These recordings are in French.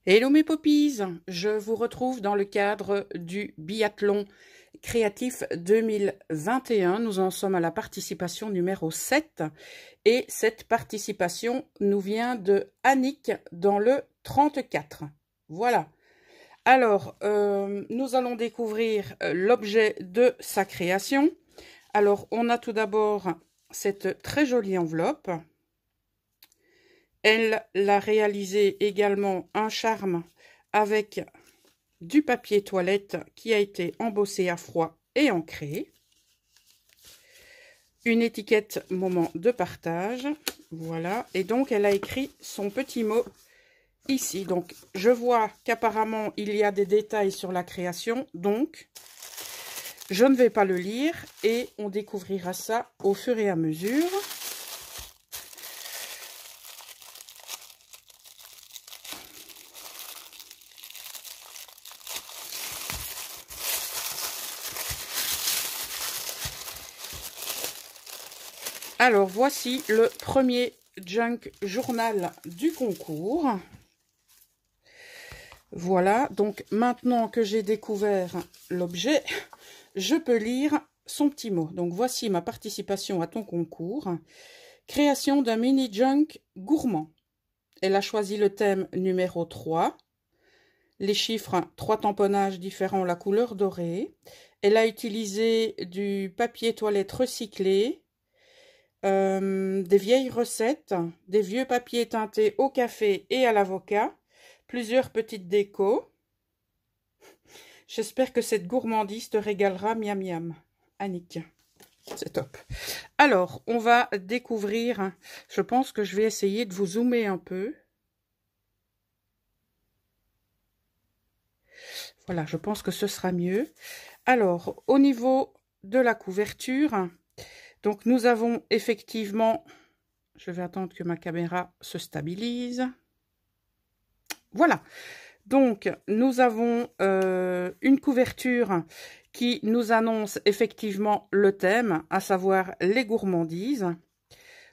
Hello mes poppies, je vous retrouve dans le cadre du biathlon créatif 2021. Nous en sommes à la participation numéro 7 et cette participation nous vient de Annick dans le 34. Voilà. Alors, nous allons découvrir l'objet de sa création. Alors, on a tout d'abord cette très jolie enveloppe. Elle l'a réalisé également un charme avec du papier toilette qui a été embossé à froid et ancré. Une étiquette moment de partage. Voilà. Et donc, elle a écrit son petit mot ici. Donc, je vois qu'apparemment, il y a des détails sur la création. Donc, je ne vais pas le lire et on découvrira ça au fur et à mesure. Alors, voici le premier junk journal du concours. Voilà, donc maintenant que j'ai découvert l'objet, je peux lire son petit mot. Donc, voici ma participation à ton concours. Création d'un mini junk gourmand. Elle a choisi le thème numéro 3. Les chiffres, 3 tamponnages différents, la couleur dorée. Elle a utilisé du papier toilette recyclé. Des vieilles recettes, des vieux papiers teintés au café et à l'avocat, plusieurs petites décos. J'espère que cette gourmandise te régalera, miam miam. Annick, c'est top. Alors, on va découvrir, je pense que je vais essayer de vous zoomer un peu. Voilà, je pense que ce sera mieux. Alors, au niveau de la couverture, donc nous avons effectivement, je vais attendre que ma caméra se stabilise. Voilà, donc nous avons une couverture qui nous annonce effectivement le thème, à savoir les gourmandises.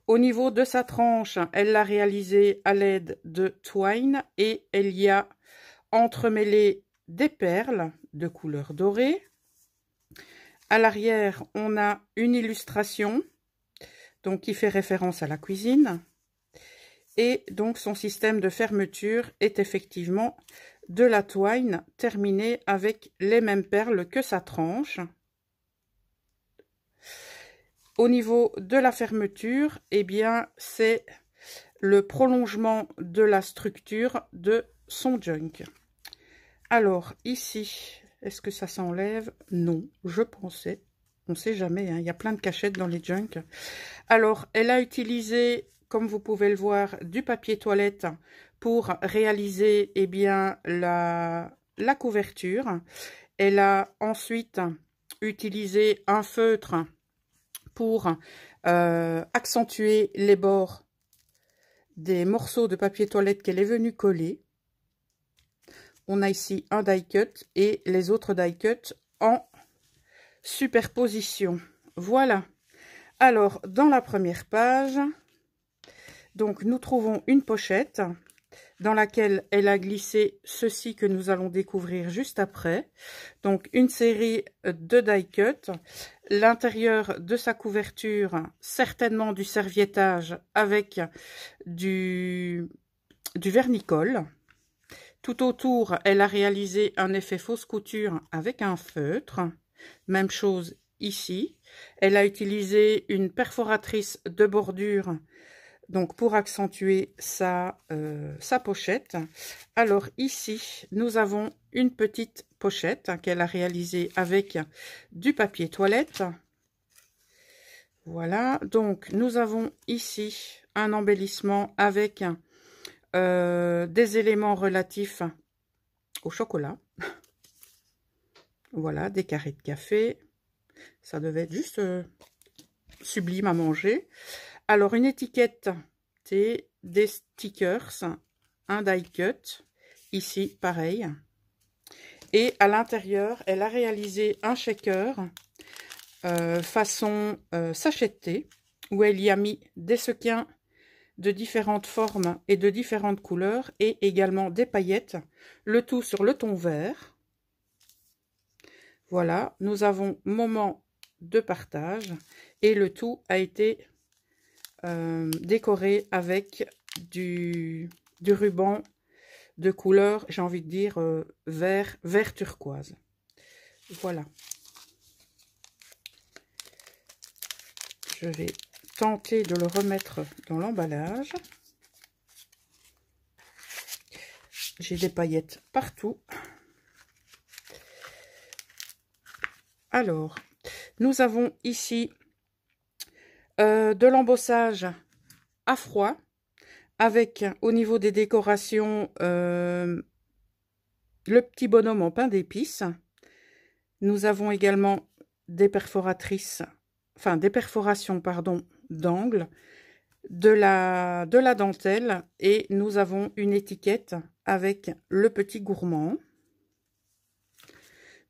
Au niveau de sa tranche, elle l'a réalisée à l'aide de twine et elle y a entremêlé des perles de couleur dorée. À l'arrière, on a une illustration donc qui fait référence à la cuisine. Et donc, son système de fermeture est effectivement de la twine terminée avec les mêmes perles que sa tranche. Au niveau de la fermeture, eh bien, c'est le prolongement de la structure de son junk. Alors, ici, est-ce que ça s'enlève? Non, je pensais. On ne sait jamais, hein, il y a plein de cachettes dans les junks. Alors, elle a utilisé, comme vous pouvez le voir, du papier toilette pour réaliser eh bien, la couverture. Elle a ensuite utilisé un feutre pour accentuer les bords des morceaux de papier toilette qu'elle est venue coller. On a ici un die cut et les autres die cut en superposition. Voilà. Alors, dans la première page, donc nous trouvons une pochette dans laquelle elle a glissé ceci que nous allons découvrir juste après. Donc, une série de die cut. L'intérieur de sa couverture, certainement du serviettage avec du vernicole. Tout autour, elle a réalisé un effet fausse couture avec un feutre. Même chose ici. Elle a utilisé une perforatrice de bordure donc pour accentuer sa pochette. Alors ici, nous avons une petite pochette qu'elle a réalisée avec du papier toilette. Voilà, donc nous avons ici un embellissement avec des éléments relatifs au chocolat. Voilà, des carrés de café. Ça devait être juste sublime à manger. Alors, une étiquette, c'est des stickers, un die cut. Ici, pareil. Et à l'intérieur, elle a réalisé un shaker façon sachet de thé, où elle y a mis des sequins de différentes formes et de différentes couleurs et également des paillettes, le tout sur le ton vert. Voilà, nous avons moment de partage et le tout a été décoré avec du ruban de couleur, j'ai envie de dire vert turquoise. Voilà. Je vais tenter de le remettre dans l'emballage. J'ai des paillettes partout. Alors, nous avons ici de l'embossage à froid avec au niveau des décorations le petit bonhomme en pain d'épices. Nous avons également des perforatrices, enfin des perforations pardon d'angle, de la dentelle et nous avons une étiquette avec le petit gourmand.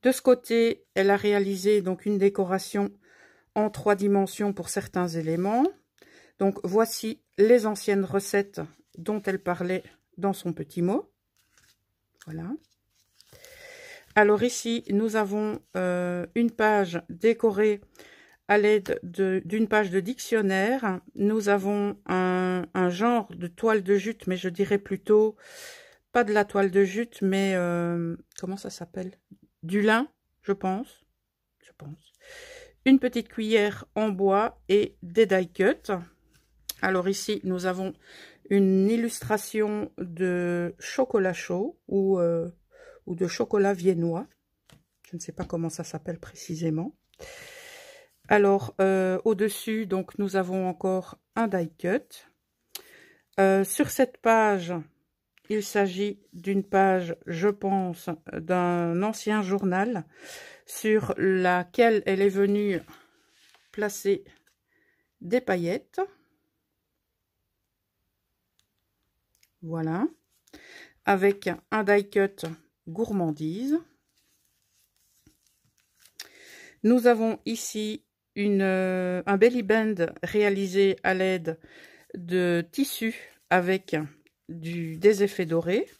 De ce côté, elle a réalisé donc une décoration en 3 dimensions pour certains éléments. Donc voici les anciennes recettes dont elle parlait dans son petit mot. Voilà. Alors ici, nous avons une page décorée à l'aide d'une page de dictionnaire. Nous avons un genre de toile de jute, mais je dirais plutôt pas de la toile de jute, mais comment ça s'appelle? Du lin, je pense. Une petite cuillère en bois et des die cuts. Alors ici, nous avons une illustration de chocolat chaud ou de chocolat viennois. Je ne sais pas comment ça s'appelle précisément. Alors, au-dessus, donc, nous avons encore un die cut. Sur cette page, il s'agit d'une page, je pense, d'un ancien journal sur laquelle elle est venue placer des paillettes. Voilà. Avec un die cut gourmandise. Nous avons ici un belly band réalisé à l'aide de tissu avec des effets dorés.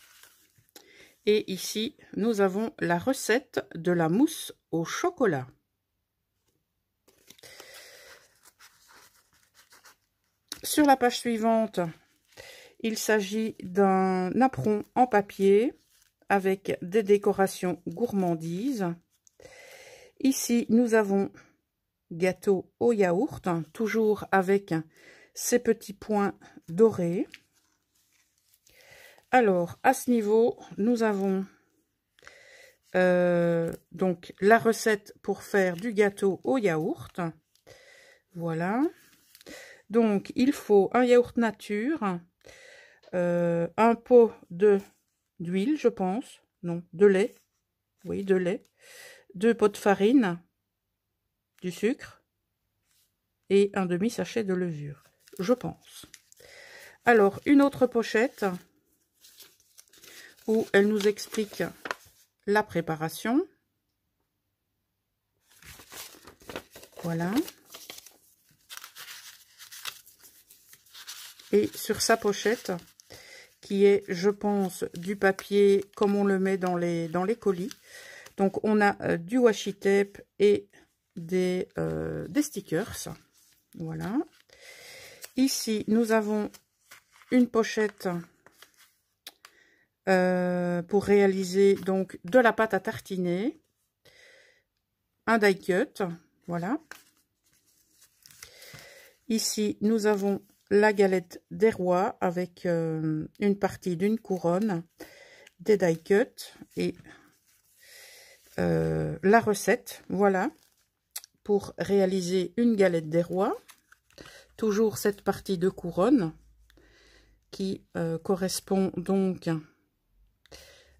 Et ici, nous avons la recette de la mousse au chocolat. Sur la page suivante, il s'agit d'un apron en papier avec des décorations gourmandises. Ici, nous avons gâteau au yaourt, toujours avec ces petits points dorés. Alors, à ce niveau, nous avons donc la recette pour faire du gâteau au yaourt. Voilà. Donc, il faut un yaourt nature, un pot d'huile, je pense. Non, de lait. Oui, de lait. 2 pots de farine, du sucre et un demi-sachet de levure, je pense. Alors, une autre pochette où elle nous explique la préparation. Voilà. Et sur sa pochette, qui est, je pense, du papier comme on le met dans les colis. Donc, on a du washi tape et des stickers. Voilà. Ici, nous avons une pochette pour réaliser donc de la pâte à tartiner, un die cut, voilà. Ici, nous avons la galette des rois avec une partie d'une couronne, des die cut et la recette, voilà, pour réaliser une galette des rois. Toujours cette partie de couronne qui correspond donc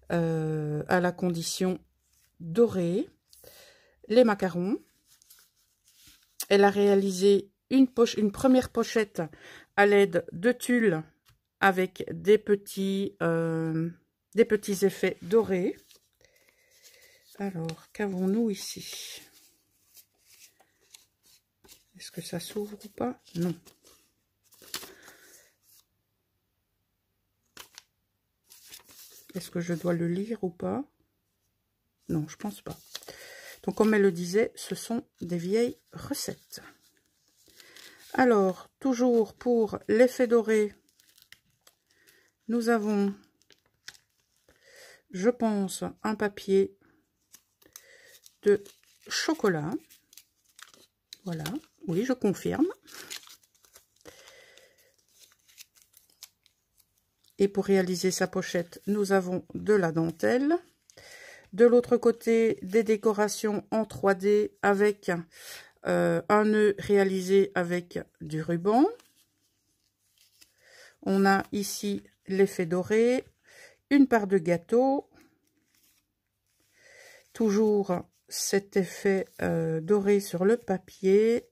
à la condition dorée. Les macarons. Elle a réalisé une première pochette à l'aide de tulle avec des petits effets dorés. Alors, qu'avons-nous ici? Est-ce que ça s'ouvre ou pas? Non. Est-ce que je dois le lire ou pas? Non, je pense pas. Donc, comme elle le disait, ce sont des vieilles recettes. Alors, toujours pour l'effet doré, nous avons, je pense, un papier de chocolat. Voilà, oui, je confirme. Et pour réaliser sa pochette, nous avons de la dentelle. De l'autre côté, des décorations en 3D avec un nœud réalisé avec du ruban. On a ici l'effet doré, une part de gâteau. Toujours cet effet doré sur le papier.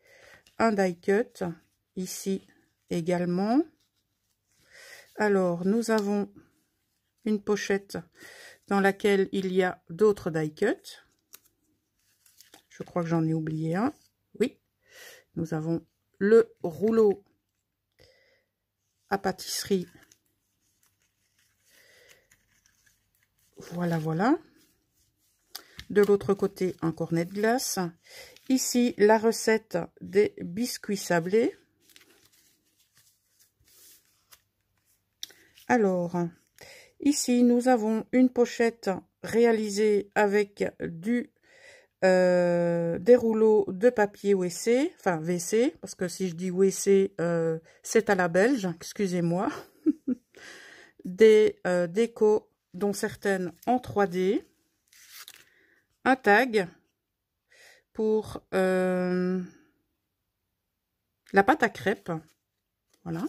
Un die cut, ici également. Alors, nous avons une pochette dans laquelle il y a d'autres die cut. Je crois que j'en ai oublié un. Oui, nous avons le rouleau à pâtisserie. Voilà, voilà. De l'autre côté, un cornet de glace. Ici, la recette des biscuits sablés. Alors, ici, nous avons une pochette réalisée avec des rouleaux de papier WC, enfin WC, parce que si je dis WC, c'est à la belge, excusez-moi. Des décos, dont certaines en 3D. Un tag pour la pâte à crêpes. Voilà.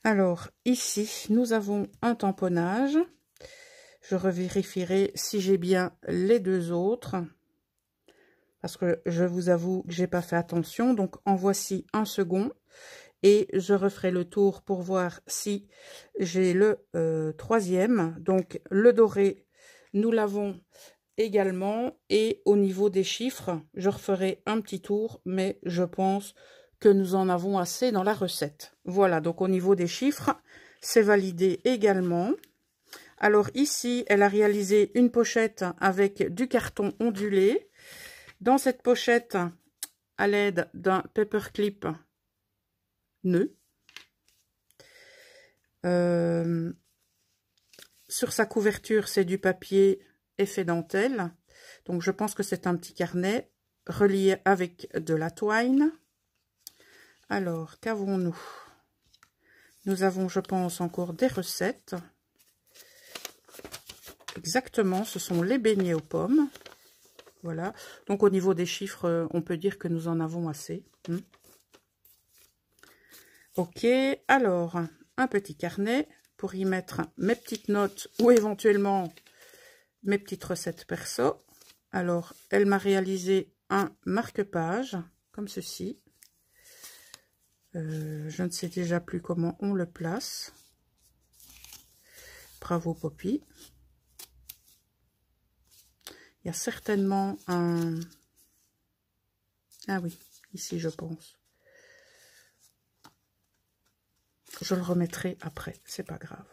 Alors, ici, nous avons un tamponnage. Je revérifierai si j'ai bien les deux autres. Parce que je vous avoue que j'ai pas fait attention. Donc, en voici un second. Et je referai le tour pour voir si j'ai le troisième. Donc, le doré, nous l'avons également. Et au niveau des chiffres, je referai un petit tour. Mais je pense que nous en avons assez dans la recette. Voilà, donc au niveau des chiffres, c'est validé également. Alors ici, elle a réalisé une pochette avec du carton ondulé. Dans cette pochette, à l'aide d'un paperclip nœud. Sur sa couverture, c'est du papier effet dentelle. Donc je pense que c'est un petit carnet relié avec de la twine. Alors, qu'avons-nous? Nous avons, je pense, encore des recettes. Exactement, ce sont les beignets aux pommes. Voilà. Donc, au niveau des chiffres, on peut dire que nous en avons assez. Ok, alors, un petit carnet pour y mettre mes petites notes ou éventuellement mes petites recettes perso. Alors, elle m'a réalisé un marque-page, comme ceci. Je ne sais déjà plus comment on le place. Bravo Poppy. Il y a certainement un... Ah oui, ici je pense. Je le remettrai après, c'est pas grave.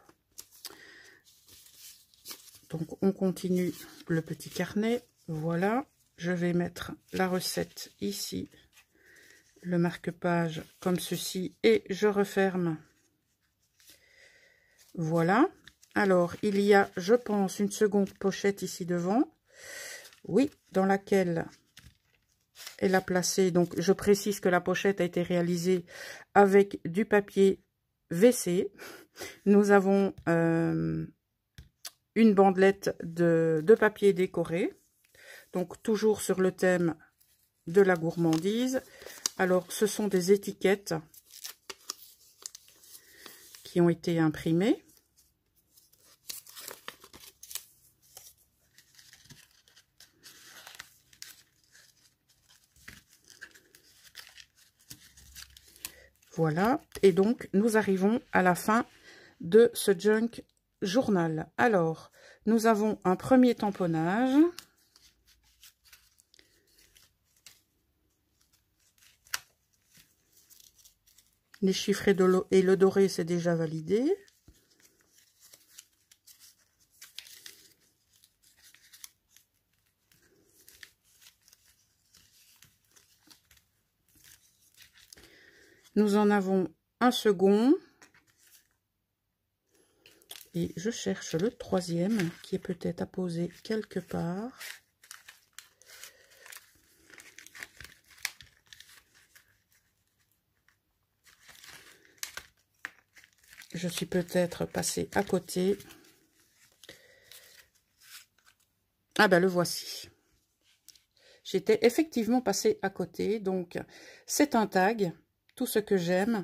Donc on continue le petit carnet. Voilà, je vais mettre la recette ici. Le marque-page comme ceci et je referme. Voilà. Alors, il y a, je pense, une seconde pochette ici devant. Oui, dans laquelle elle a placé. Donc, je précise que la pochette a été réalisée avec du papier WC. Nous avons une bandelette de papier décoré. Donc, toujours sur le thème de la gourmandise. Alors, ce sont des étiquettes qui ont été imprimées. Voilà. Et donc, nous arrivons à la fin de ce junk journal. Alors, nous avons un premier tamponnage. Les chiffres et le doré, c'est déjà validé. Nous en avons un second. Et je cherche le troisième qui est peut-être apposé quelque part. Je suis peut-être passée à côté. Ah ben le voici. J'étais effectivement passée à côté. Donc c'est un tag, tout ce que j'aime.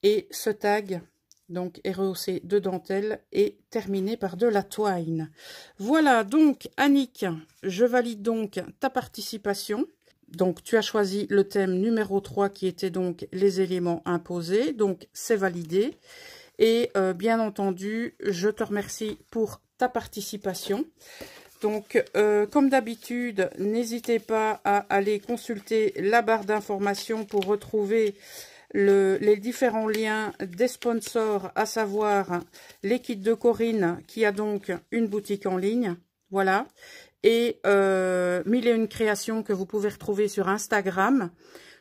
Et ce tag donc est rehaussé de dentelle et terminé par de la twine. Voilà donc Annick, je valide donc ta participation. Donc tu as choisi le thème numéro 3 qui était donc les éléments imposés. Donc c'est validé. Et bien entendu, je te remercie pour ta participation. Donc, comme d'habitude, n'hésitez pas à aller consulter la barre d'informations pour retrouver les différents liens des sponsors, à savoir les kits de Corinne, qui a donc une boutique en ligne. Voilà. Et 1001 créations que vous pouvez retrouver sur Instagram.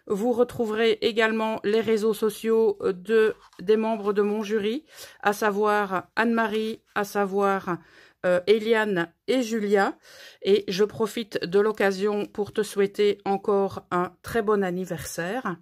Vous retrouverez également les réseaux sociaux des membres de mon jury, à savoir Anne-Marie, à savoir Eliane et Julia. Et je profite de l'occasion pour te souhaiter encore un très bon anniversaire.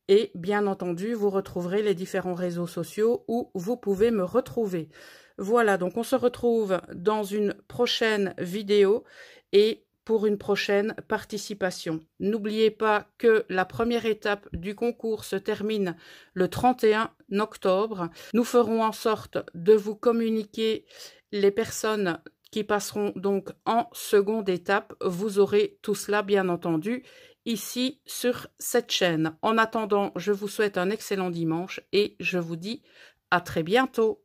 Et bien entendu, vous retrouverez les différents réseaux sociaux où vous pouvez me retrouver. Voilà, donc on se retrouve dans une prochaine vidéo et pour une prochaine participation. N'oubliez pas que la première étape du concours se termine le 31 octobre. Nous ferons en sorte de vous communiquer les personnes qui passeront donc en seconde étape. Vous aurez tout cela bien entendu ici sur cette chaîne. En attendant, je vous souhaite un excellent dimanche et je vous dis à très bientôt.